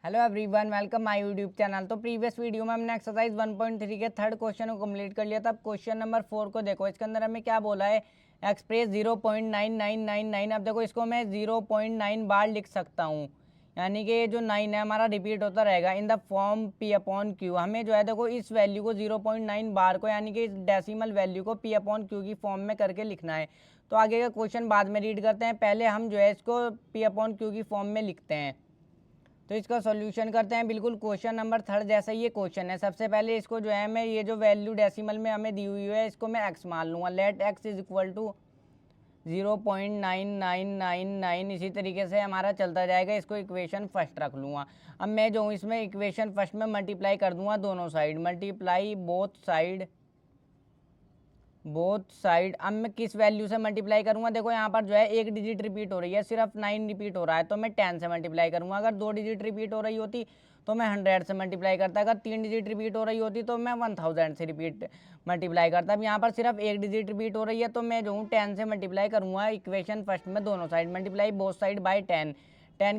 Hello everyone, welcome my YouTube channel. तो previous video में हमने एक्सरसाइज 1.3 के थर्ड क्वेश्चन को कंप्लीट कर लिया था। अब क्वेश्चन नंबर 4 को देखो, इसके अंदर हमें क्या बोला है, एक्सप्रेस 0.9999। अब देखो इसको मैं 0.9 बार लिख सकता हूँ, यानी कि ये जो 9 है हमारा रिपीट होता रहेगा in the form P upon Q. हमें जो है देखो इस वैल्यू को 0.9 बार को, यानी कि इस डेसिमल वैल्यू को पी अपॉन क्यू की फॉर्म में करके लिखना है। तो आगे का क्वेश्चन बाद में रीड करते हैं, पहले हम जो है इसको पी अपॉन क्यू की फॉर्म में लिखते हैं। तो इसका सॉल्यूशन करते हैं बिल्कुल क्वेश्चन नंबर थर्ड जैसा ये क्वेश्चन है। सबसे पहले इसको जो है मैं ये जो वैल्यू डेसिमल में हमें दी हुई है इसको मैं एक्स मान लूँगा। Let X is equal to 0.9999। इसी तरीके से हमारा चलता जाएगा, इसको इक्वेशन फर्स्ट रख लूँगा। अब मैं जो हूँ इसमें इक्वेशन फर्स्ट में मल्टीप्लाई कर दूँगा दोनों साइड, मल्टीप्लाई बोथ साइड। अब मैं किस वैल्यू से मल्टीप्लाई करूंगा, देखो यहाँ पर जो है एक डिजिट रिपीट हो रही है, सिर्फ 9 रिपीट हो रहा है, तो मैं 10 से मल्टीप्लाई करूंगा। अगर 2 डिजिट रिपीट हो रही होती तो मैं 100 से मल्टीप्लाई करता। अगर 3 डिजिट रिपीट हो रही होती तो मैं 1000 से मल्टीप्लाई करता। अब यहाँ पर सिर्फ एक डिजिट रिपीट हो रही है तो मैं जो हूँ 10 से मल्टीप्लाई करूँगा इक्वेशन फर्स्ट में दोनों side. Multiply both side by 10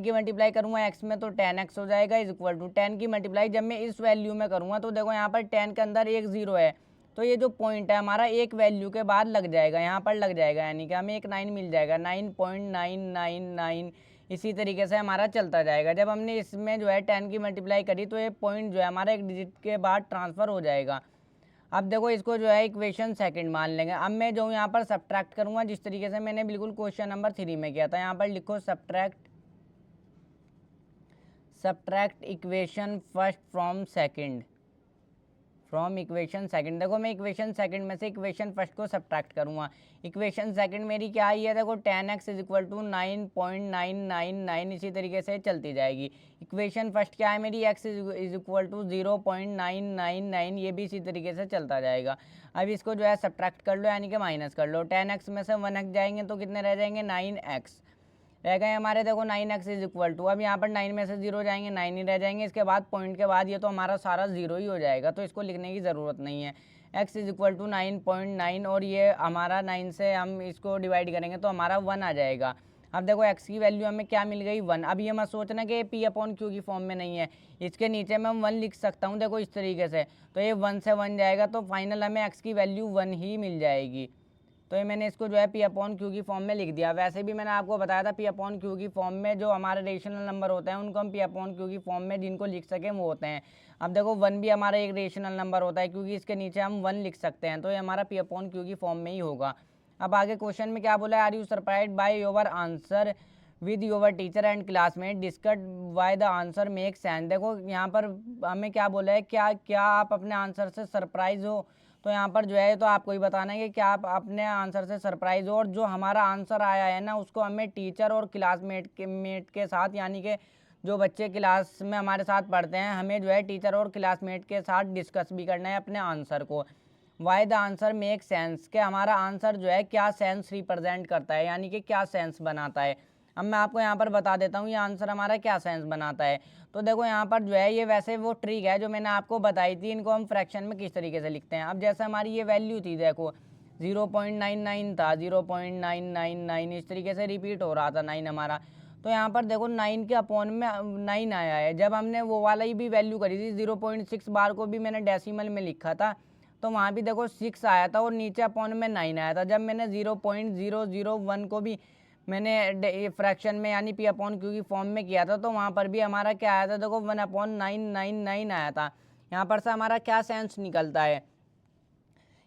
की मल्टीप्लाई करूँगा एक्स में तो 10x हो जाएगा इज इक्वल टू 10 की मल्टीप्लाई जब मैं इस वैल्यू में करूँगा तो देखो यहाँ पर 10 के अंदर एक जीरो है, तो ये जो पॉइंट है हमारा एक वैल्यू के बाद लग जाएगा, यहाँ पर लग जाएगा, यानी कि हमें एक 9 मिल जाएगा, 9.999। इसी तरीके से हमारा चलता जाएगा। जब हमने इसमें जो है 10 की मल्टीप्लाई करी तो ये पॉइंट जो है हमारा एक डिजिट के बाद ट्रांसफ़र हो जाएगा। अब देखो इसको जो है इक्वेशन सेकंड मान लेंगे। अब मैं जो यहाँ पर सब्ट्रैक्ट करूँगा जिस तरीके से मैंने बिल्कुल क्वेश्चन नंबर 3 में किया था। यहाँ पर लिखो subtract equation first from equation second. देखो मैं इक्वेशन सेकंड में से इक्वेशन फर्स्ट को सब्ट्रैक्ट करूँगा। इक्वेशन सेकंड मेरी क्या आई है, देखो 10x इज इक्वल टू 9.999। इसी तरीके से चलती जाएगी। इक्वेशन फर्स्ट क्या है मेरी, x इज इक्वल टू 0.999। ये भी इसी तरीके से चलता जाएगा। अब इसको जो है सब्ट्रैक्ट कर लो, यानी कि माइनस कर लो। 10x में से 1x जाएंगे तो कितने रह जाएंगे, 9x रह गए हमारे। देखो 9x इज इक्वल टू, अब यहाँ पर 9 में से 0 जाएंगे, 9 ही रह जाएंगे। इसके बाद पॉइंट के बाद ये तो हमारा सारा 0 ही हो जाएगा, तो इसको लिखने की ज़रूरत नहीं है। x इज इक्वल टू 9.9 और ये हमारा 9 से हम इसको डिवाइड करेंगे तो हमारा 1 आ जाएगा। अब देखो x की वैल्यू हमें क्या मिल गई, 1। अब ये मत सोचना कि p अपॉन q की फॉर्म में नहीं है, इसके नीचे मैं 1 लिख सकता हूँ। देखो इस तरीके से, तो ये 1 से 1 जाएगा तो फाइनल हमें x की वैल्यू 1 ही मिल जाएगी। तो ये मैंने इसको जो है पी अपॉन क्यू की फॉर्म में लिख दिया। वैसे भी मैंने आपको बताया था पी अपॉन क्यू की फॉर्म में जो हमारे रेशनल नंबर होते हैं उनको हम पी अपॉन क्यू की फॉर्म में जिनको लिख सकें वो होते हैं। अब देखो 1 भी हमारा एक रेशनल नंबर होता है क्योंकि इसके नीचे हम 1 लिख सकते हैं, तो ये हमारा पी अपॉन क्यू की फॉर्म में ही होगा। अब आगे क्वेश्चन में क्या बोला है, are you surprised by your answer with your teacher and classmate discuss why the answer make sense. देखो यहाँ पर हमें क्या बोला है, क्या क्या आप अपने आंसर से सरप्राइज हो। तो यहाँ पर जो है तो आपको ही बताना है कि क्या आप अपने आंसर से सरप्राइज हो, और जो हमारा आंसर आया है ना उसको हमें टीचर और क्लासमेट के साथ, यानी कि जो बच्चे क्लास में हमारे साथ पढ़ते हैं, हमें जो है टीचर और क्लासमेट के साथ डिस्कस भी करना है अपने आंसर को। Y the answer make sense, के हमारा आंसर जो है क्या सेंस रिप्रेजेंट करता है, यानी कि क्या सेंस बनाता है। अब मैं आपको यहाँ पर बता देता हूँ ये आंसर हमारा क्या सेंस बनाता है। तो देखो यहाँ पर जो है ये वैसे वो ट्रिक है जो मैंने आपको बताई थी, इनको हम फ्रैक्शन में किस तरीके से लिखते हैं। अब जैसे हमारी ये वैल्यू थी, देखो 0.99 था, 0.999 इस तरीके से रिपीट हो रहा था 9 हमारा। तो यहाँ पर देखो 9 के अपॉन में 9 आया है। जब हमने वो वाला ही भी वैल्यू करी थी 0.6 बार को भी मैंने डेसिमल में लिखा था, तो वहाँ भी देखो 6 आया था और नीचे अपॉन में 9 आया था। जब मैंने 0.001 को भी मैंने फ्रैक्शन में यानी पी अपॉन क्यू की फॉर्म में किया था, तो वहाँ पर भी हमारा क्या आया था, देखो 1/999 आया था। यहाँ पर से हमारा क्या सेंस निकलता है,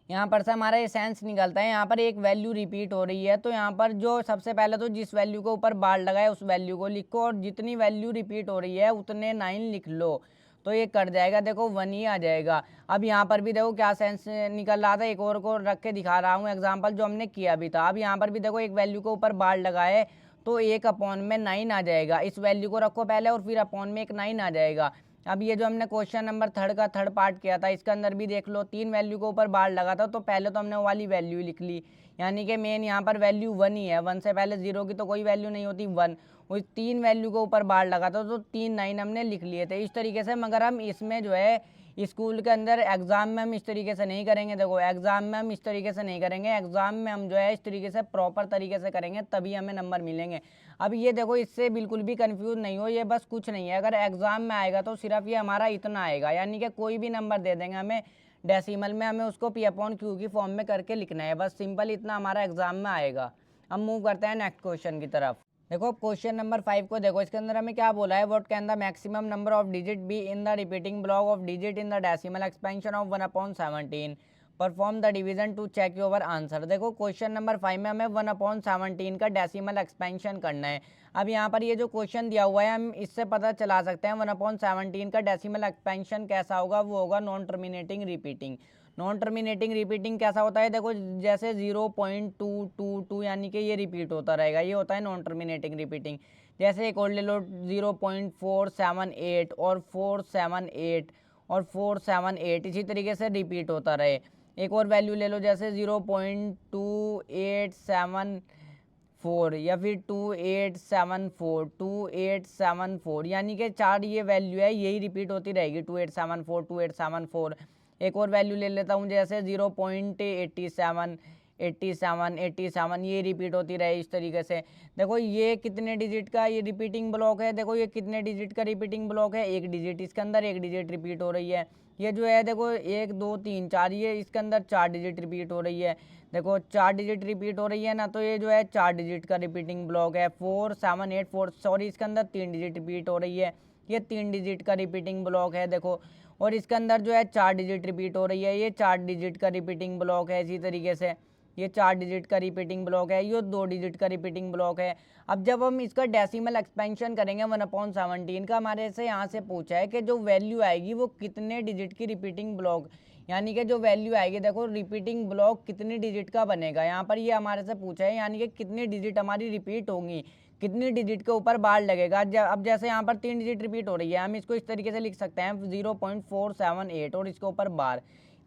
यहाँ पर से हमारा ये सेंस निकलता है, यहाँ पर एक वैल्यू रिपीट हो रही है तो यहाँ पर जो सबसे पहले तो जिस वैल्यू के ऊपर बार लगाए उस वैल्यू को लिखो और जितनी वैल्यू रिपीट हो रही है उतने 9 लिख लो, तो ये कट जाएगा, देखो 1 ही आ जाएगा। अब यहाँ पर भी देखो क्या सेंस निकल रहा था, एक और को रख के दिखा रहा हूँ एग्जाम्पल जो हमने किया भी था। अब यहाँ पर भी देखो एक वैल्यू के ऊपर बार लगाए तो एक अपॉन में 9 आ जाएगा। इस वैल्यू को रखो पहले और फिर अपॉन में एक 9 आ जाएगा। अब ये जो हमने क्वेश्चन नंबर थर्ड का थर्ड पार्ट किया था इसके अंदर भी देख लो, 3 वैल्यू के ऊपर बार लगा था, तो पहले तो हमने वो वाली वैल्यू लिख ली, यानी कि मेन यहाँ पर वैल्यू 1 ही है, 1 से पहले 0 की तो कोई वैल्यू नहीं होती, 1। उस 3 वैल्यू के ऊपर बार लगा था तो 3 9 हमने लिख लिए थे इस तरीके से। मगर हम इसमें जो है स्कूल के अंदर एग्ज़ाम में हम इस तरीके से नहीं करेंगे। देखो एग्ज़ाम में हम इस तरीके से नहीं करेंगे, एग्ज़ाम में हम जो है इस तरीके से प्रॉपर तरीके से करेंगे, तभी हमें नंबर मिलेंगे। अब ये देखो, इससे बिल्कुल भी कंफ्यूज नहीं हो, ये बस कुछ नहीं है। अगर एग्ज़ाम में आएगा तो सिर्फ ये हमारा इतना आएगा, यानी कि कोई भी नंबर दे देंगे हमें डेसिमल में, हमें उसको P/Q की फॉर्म में करके लिखना है, बस सिंपल इतना हमारा एग्जाम में आएगा। हम मूव करते हैं नेक्स्ट क्वेश्चन की तरफ। देखो क्वेश्चन नंबर 5 को देखो, इसके अंदर हमें क्या बोला है, what can the maximum number of digit be in the repeating block of digit in the decimal expansion of 1/17, perform the division to check your answer. देखो क्वेश्चन नंबर 5 में हमें 1/17 का डेसिमल एक्सपेंशन करना है। अब यहाँ पर ये जो क्वेश्चन दिया हुआ है, हम इससे पता चला सकते हैं 1/17 का डेसिमल एक्सपेंशन कैसा होगा, वो होगा non terminating repeating. Non terminating repeating कैसा होता है, देखो जैसे 0.222 यानी कि ये रिपीट होता रहेगा, ये होता है नॉन टर्मिनेटिंग रिपीटिंग। जैसे एक और ले लो 0.478 और 478 और 478, इसी तरीके से रिपीट होता रहे। एक और वैल्यू ले लो जैसे 0.2874 या फिर 2874 2874, यानी कि 4 ये वैल्यू है, यही रिपीट होती रहेगी 2874 2874। एक और वैल्यू ले लेता हूँ जैसे 0.87 87 87, ये रिपीट होती रहे इस तरीके से। देखो ये कितने डिजिट का ये रिपीटिंग ब्लॉक है, देखो ये कितने डिजिट का रिपीटिंग ब्लॉक है, एक डिजिट, इसके अंदर एक डिजिट रिपीट हो रही है। ये जो है देखो 1 2 3 4, ये इसके अंदर 4 डिजिट रिपीट हो रही है। देखो 4 डिजिट रिपीट हो रही है ना, तो ये जो है 4 डिजिट का रिपीटिंग ब्लॉक है। 4 7 8 4, सॉरी इसके अंदर 3 डिजिट रिपीट हो रही है, ये 3 डिजिट का रिपीटिंग ब्लॉक है देखो। और इसके अंदर जो है 4 डिजिट रिपीट हो रही है, ये 4 डिजिट का रिपीटिंग ब्लॉक है। इसी तरीके से ये 4 डिजिट का रिपीटिंग ब्लॉक है, ये 2 डिजिट का रिपीटिंग ब्लॉक है। अब जब हम इसका डेसिमल एक्सपेंशन करेंगे 1/17 का, हमारे से यहाँ से पूछा है कि जो वैल्यू आएगी वो कितने डिजिट की रिपीटिंग ब्लॉक, यानी कि जो वैल्यू आएगी देखो रिपीटिंग ब्लॉक कितनी डिजिट का बनेगा, यहाँ पर ये हमारे से पूछा है, यानी कि कितनी डिजिट हमारी रिपीट होंगी, कितनी डिजिट के ऊपर बार लगेगा। अब जैसे यहाँ पर 3 डिजिट रिपीट हो रही है, हम इसको इस तरीके से लिख सकते हैं 0.478 और इसके ऊपर बार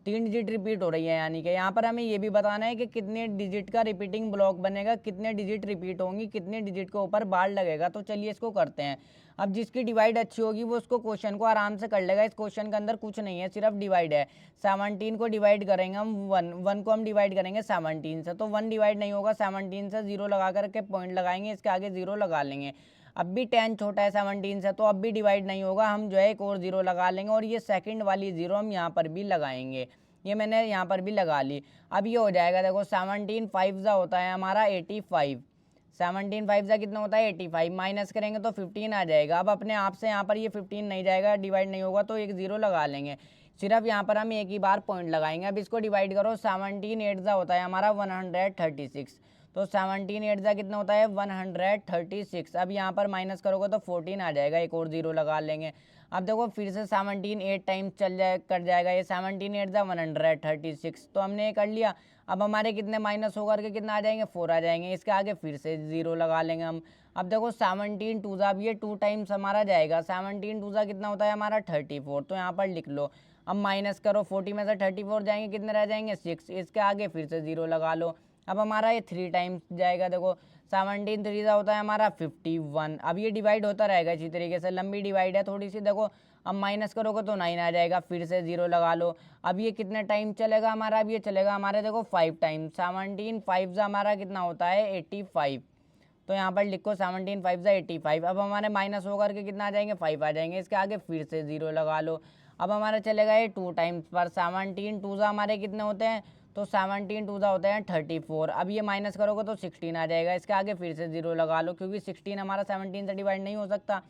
3 डिजिट रिपीट हो रही है, यानी कि यहाँ पर हमें ये भी बताना है कि कितने डिजिट का रिपीटिंग ब्लॉक बनेगा, कितने डिजिट रिपीट होंगी, कितने डिजिट के ऊपर बार लगेगा। तो चलिए इसको करते हैं। अब जिसकी डिवाइड अच्छी होगी वो उसको क्वेश्चन को आराम से कर लेगा। इस क्वेश्चन के अंदर कुछ नहीं है, सिर्फ डिवाइड है। 17 को डिवाइड करेंगे हम 1 को हम डिवाइड करेंगे 17 से, तो 1 डिवाइड नहीं होगा, 17 से 0 लगा करके पॉइंट लगाएंगे, इसके आगे 0 लगा लेंगे। अब भी 10 छोटा है 17 से, तो अब भी डिवाइड नहीं होगा, हम जो है एक और 0 लगा लेंगे, और ये सेकंड वाली 0 हम यहाँ पर भी लगाएंगे, ये मैंने यहाँ पर भी लगा ली। अब ये हो जाएगा देखो 17 5 होता है हमारा 85, 17 5 कितना होता है 85, माइनस करेंगे तो 15 आ जाएगा। अब अपने आप से यहाँ पर ये 15 नहीं जाएगा, डिवाइड नहीं होगा, तो एक 0 लगा लेंगे, सिर्फ यहाँ पर हम एक ही बार पॉइंट लगाएंगे। अब इसको डिवाइड करो, 17 8 होता है हमारा 136, तो 17 8 कितना होता है 136। अब यहाँ पर माइनस करोगे तो 14 आ जाएगा, एक और 0 लगा लेंगे। अब देखो फिर से 17 8 टाइम्स कट जाएगा, ये 17 8 136, तो हमने ये कर लिया। अब हमारे कितने माइनस होकर के कितना आ जाएंगे 4 आ जाएंगे, इसके आगे फिर से 0 लगा लेंगे हम। अब देखो 17 2 अब ये 2 टाइम्स हमारा जाएगा, 17 2 कितना होता है हमारा 34, तो यहाँ पर लिख लो। अब माइनस करो, 40 में से 34 जाएंगे, कितने रह जाएंगे 6, इसके आगे फिर से 0 लगा लो। अब हमारा ये 3 टाइम्स जाएगा, देखो 17 3 होता है हमारा 51। अब ये डिवाइड होता रहेगा इसी तरीके से, लंबी डिवाइड है थोड़ी सी। देखो अब माइनस करोगे तो 9 आ जाएगा, फिर से 0 लगा लो। अब ये कितने टाइम चलेगा हमारा, अब ये चलेगा हमारे देखो 5 टाइम, 17 5 हमारा कितना होता है 85, तो यहाँ पर लिखो 17 5 85। अब हमारे माइनस होकर के कितना आ जाएंगे 5 आ जाएंगे, इसके आगे फिर से 0 लगा लो। अब हमारा चलेगा ये 2 टाइम्स पर, 17 2 हमारे कितने होते हैं, तो 17 2 होते हैं 34। अब ये माइनस करोगे तो 16 आ जाएगा, इसके आगे फिर से 0 लगा लो, क्योंकि 16 हमारा 17 से डिवाइड नहीं हो सकता,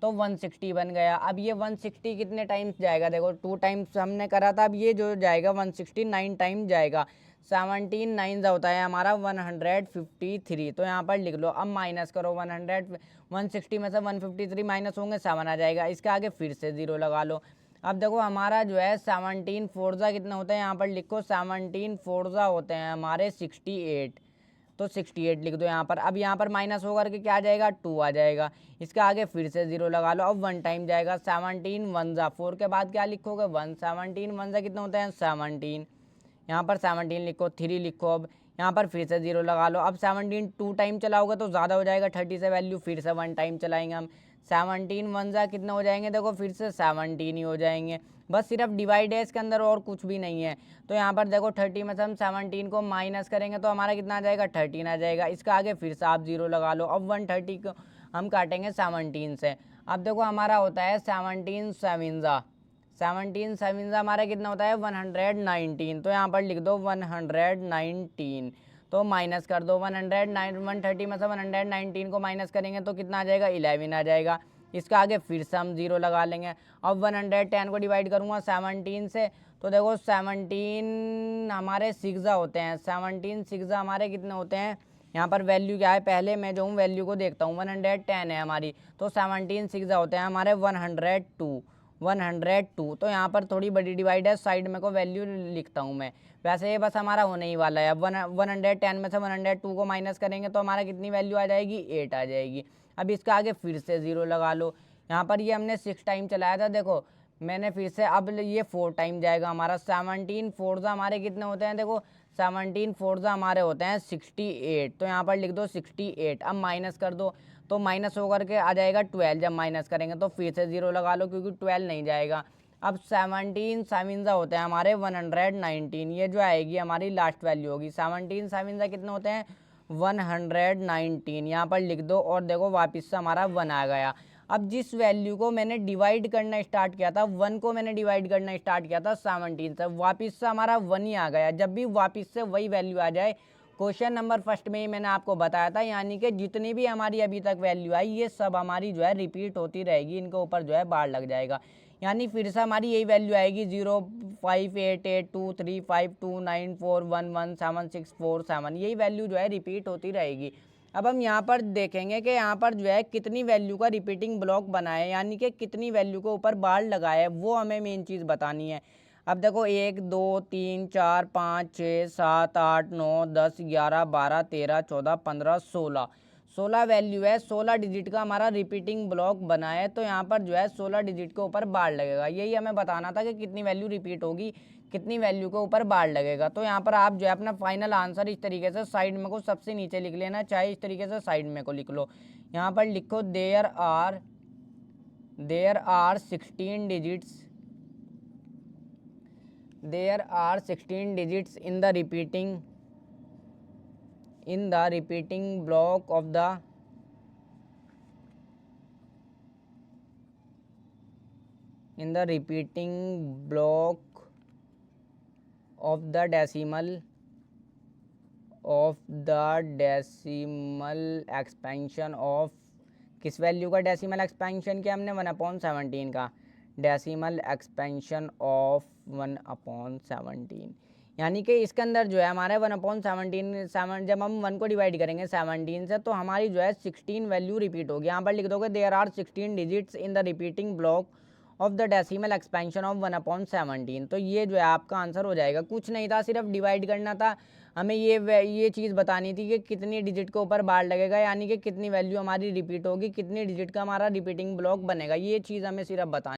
तो 160 बन गया। अब ये 160 कितने टाइम्स जाएगा, देखो 2 टाइम्स हमने करा था, अब ये जो जाएगा 160 9 टाइम्स जाएगा, 17 9 होता है हमारा 153, तो यहाँ पर लिख लो। अब माइनस करो 160 में से 153 माइनस होंगे 7 आ जाएगा, इसके आगे फिर से 0 लगा लो। अब देखो हमारा जो है 17 4 कितना होता है, यहाँ पर लिखो 17 4 होते हैं हमारे 68, तो 68 लिख दो यहाँ पर। अब यहाँ पर माइनस होकर के क्या आ जाएगा 2 आ जाएगा, इसके आगे फिर से 0 लगा लो। अब 1 टाइम जाएगा, 17 1 4 के बाद क्या लिखोगे 1, 17 1 कितना होता है 17, यहाँ पर 17 लिखो, 3 लिखो। अब यहाँ पर फिर से 0 लगा लो। अब 17 2 टाइम चलाओगे तो ज़्यादा हो जाएगा 30 से वैल्यू, फिर से 1 टाइम चलाएंगे हम। 17 1 जा कितने हो जाएंगे, देखो फिर से 17 ही हो जाएंगे। बस सिर्फ डिवाइड है इसके अंदर, और कुछ भी नहीं है। तो यहाँ पर देखो 30 में से हम 17 को माइनस करेंगे तो हमारा कितना आ जाएगा, 13 आ जाएगा। इसका आगे फिर से आप 0 लगा लो। अब 130 को हम काटेंगे 17 से। अब देखो हमारा होता है 17 7 हमारा कितना होता है 119। तो यहाँ पर लिख दो 119। तो माइनस कर दो 130 में से 119 को माइनस करेंगे तो कितना आ जाएगा, 11 आ जाएगा। इसका आगे फिर से हम 0 लगा लेंगे। अब 110 को डिवाइड करूँगा 17 से, तो देखो 17 हमारे 6 होते हैं। 17 6 हमारे कितने होते हैं, यहाँ पर वैल्यू क्या है, पहले मैं जो हूँ वैल्यू को देखता हूँ। 110 है हमारी, तो 17 6 होते हैं हमारे 102। तो यहाँ पर थोड़ी बड़ी डिवाइड है, साइड में को वैल्यू लिखता हूँ मैं। वैसे ये बस हमारा होने ही वाला है। अब 110 में से 102 को माइनस करेंगे तो हमारा कितनी वैल्यू आ जाएगी, 8 आ जाएगी। अब इसका आगे फिर से 0 लगा लो। यहाँ पर ये हमने 6 टाइम चलाया था, देखो मैंने फिर से, अब ये 4 टाइम जाएगा हमारा। 17 4 हमारे कितने होते हैं, देखो 17 4 हमारे होते हैं 68। तो यहाँ पर लिख दो 68। अब माइनस कर दो, तो माइनस होकर के आ जाएगा 12। जब माइनस करेंगे तो फिर से 0 लगा लो, क्योंकि 12 नहीं जाएगा। अब 17 7 होते हैं हमारे 119। ये जो आएगी हमारी लास्ट वैल्यू होगी। 17 7 कितने होते हैं, 119। यहाँ पर लिख दो, और देखो वापस से हमारा 1 आ गया। अब जिस वैल्यू को मैंने डिवाइड करना स्टार्ट किया था, 1 को मैंने डिवाइड करना स्टार्ट किया था 17 से, वापस से हमारा 1 ही आ गया। जब भी वापस से वही वैल्यू आ जाए, क्वेश्चन नंबर फर्स्ट में ही मैंने आपको बताया था, यानी कि जितनी भी हमारी अभी तक वैल्यू आई, ये सब हमारी जो है रिपीट होती रहेगी, इनके ऊपर जो है बार लग जाएगा। यानी फिर से हमारी यही वैल्यू आएगी 0 5 8 8 2 3 5 2 9 4 1 1 7 6 4 7। यही वैल्यू जो है रिपीट होती रहेगी। अब हम यहाँ पर देखेंगे कि यहाँ पर जो है कितनी वैल्यू का रिपीटिंग ब्लॉक बना है, यानी कि कितनी वैल्यू के ऊपर बार लगाया है, वो हमें मेन चीज़ बतानी है। अब देखो 1 2 3 4 5 6 7 8 9 10 11 12 13 14 15 16 वैल्यू है। 16 डिजिट का हमारा रिपीटिंग ब्लॉक बना है। तो यहाँ पर जो है 16 डिजिट के ऊपर बार लगेगा। यही हमें बताना था कि कितनी वैल्यू रिपीट होगी, कितनी वैल्यू के ऊपर बार लगेगा। तो यहाँ पर आप जो है अपना फाइनल आंसर इस तरीके से साइड में को सबसे नीचे लिख लेना, चाहे इस तरीके से साइड में को लिख लो। यहाँ पर लिखो there are 16 digits in the repeating block of the decimal expansion of, किस वैल्यू का डेसिमल एक्सपेंशन किया हमने, 1/17 का डेसिमल एक्सपेंशन ऑफ 1/17। यानी कि इसके अंदर जो है हमारे 1/17 जब हम 1 को डिवाइड करेंगे 17 से, तो हमारी जो है 16 वैल्यू रिपीट होगी। यहाँ पर लिख दोगे there are 16 digits in the repeating block of the decimal expansion of 1/17। तो ये जो है आपका आंसर हो जाएगा। कुछ नहीं था, सिर्फ डिवाइड करना था हमें। ये चीज़ बतानी थी कि कितनी डिजिट के ऊपर बार लगेगा, यानी कि कितनी वैल्यू हमारी रिपीट होगी, कितनी डिजिट का हमारा रिपीटिंग ब्लॉक बनेगा। ये चीज़ हमें सिर्फ बतानी।